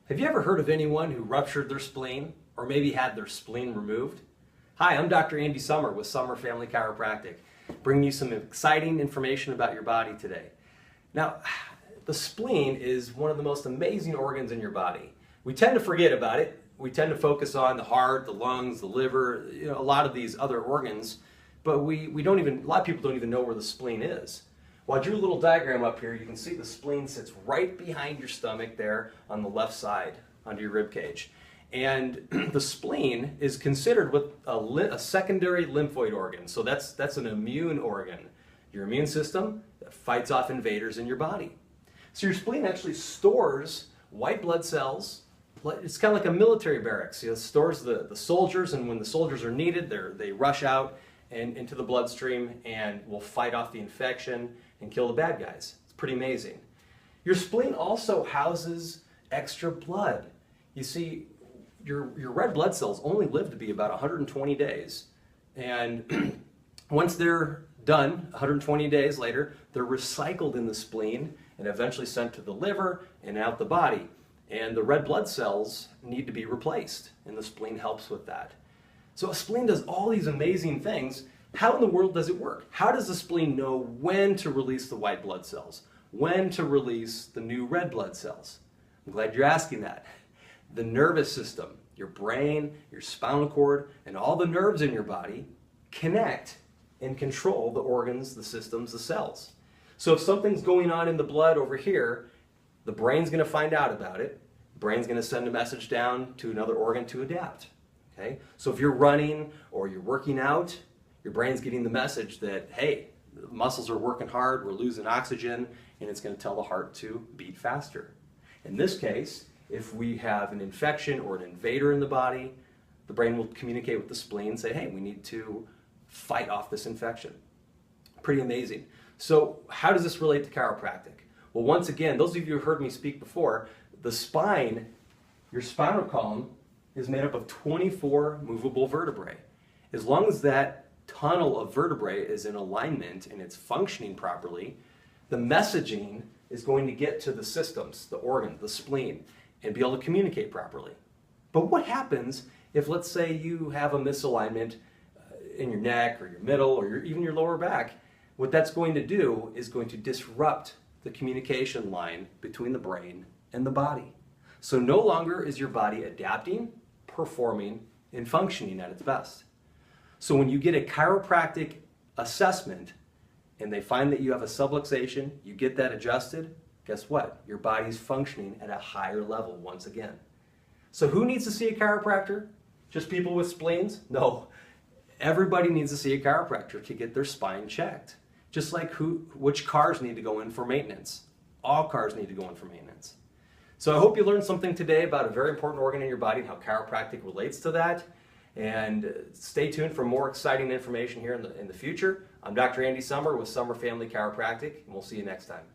Have you ever heard of anyone who ruptured their spleen or maybe had their spleen removed? Hi, I'm Dr. Andy Sommer with Sommer Family Chiropractic, bringing you some exciting information about your body today. Now, the spleen is one of the most amazing organs in your body. We tend to forget about it. We tend to focus on the heart, the lungs, the liver, a lot of these other organs, but we don't even, a lot of people don't even know where the spleen is. Well, I drew a little diagram up here. You can see the spleen sits right behind your stomach there on the left side, under your rib cage. And the spleen is considered with a secondary lymphoid organ. So that's an immune organ. Your immune system that fights off invaders in your body. So your spleen actually stores white blood cells. It's kind of like a military barracks. It stores the soldiers, and when the soldiers are needed, they rush out and into the bloodstream and will fight off the infection and kill the bad guys. It's pretty amazing. Your spleen also houses extra blood. You see, your red blood cells only live to be about 120 days. And once they're done, 120 days later, they're recycled in the spleen and eventually sent to the liver and out the body. And the red blood cells need to be replaced, and the spleen helps with that. So a spleen does all these amazing things. How in the world does it work? How does the spleen know when to release the white blood cells? When to release the new red blood cells? I'm glad you're asking that. The nervous system, your brain, your spinal cord, and all the nerves in your body connect and control the organs, the systems, the cells. So if something's going on in the blood over here, the brain's going to find out about it. The brain's going to send a message down to another organ to adapt. Okay? So if you're running or you're working out, your brain's getting the message that, hey, the muscles are working hard, we're losing oxygen, and it's going to tell the heart to beat faster. In this case, if we have an infection or an invader in the body, the brain will communicate with the spleen and say, hey, we need to fight off this infection. Pretty amazing. So how does this relate to chiropractic? Well, once again, those of you who heard me speak before, the spine, your spinal column, is made up of 24 movable vertebrae. As long as that tunnel of vertebrae is in alignment and it's functioning properly, the messaging is going to get to the systems, the organ, the spleen, and be able to communicate properly. But what happens if, let's say, you have a misalignment in your neck or your middle or even your lower back? What that's going to do is going to disrupt the communication line between the brain and the body. So no longer is your body adapting, performing, and functioning at its best. So when you get a chiropractic assessment and they find that you have a subluxation, you get that adjusted, guess what? Your body's functioning at a higher level once again. So who needs to see a chiropractor? Just people with spleens? No. Everybody needs to see a chiropractor to get their spine checked. Just like which cars need to go in for maintenance. All cars need to go in for maintenance. So I hope you learned something today about a very important organ in your body and how chiropractic relates to that. And stay tuned for more exciting information here in the future. I'm Dr. Andy Sommer with Sommer Family Chiropractic, and we'll see you next time.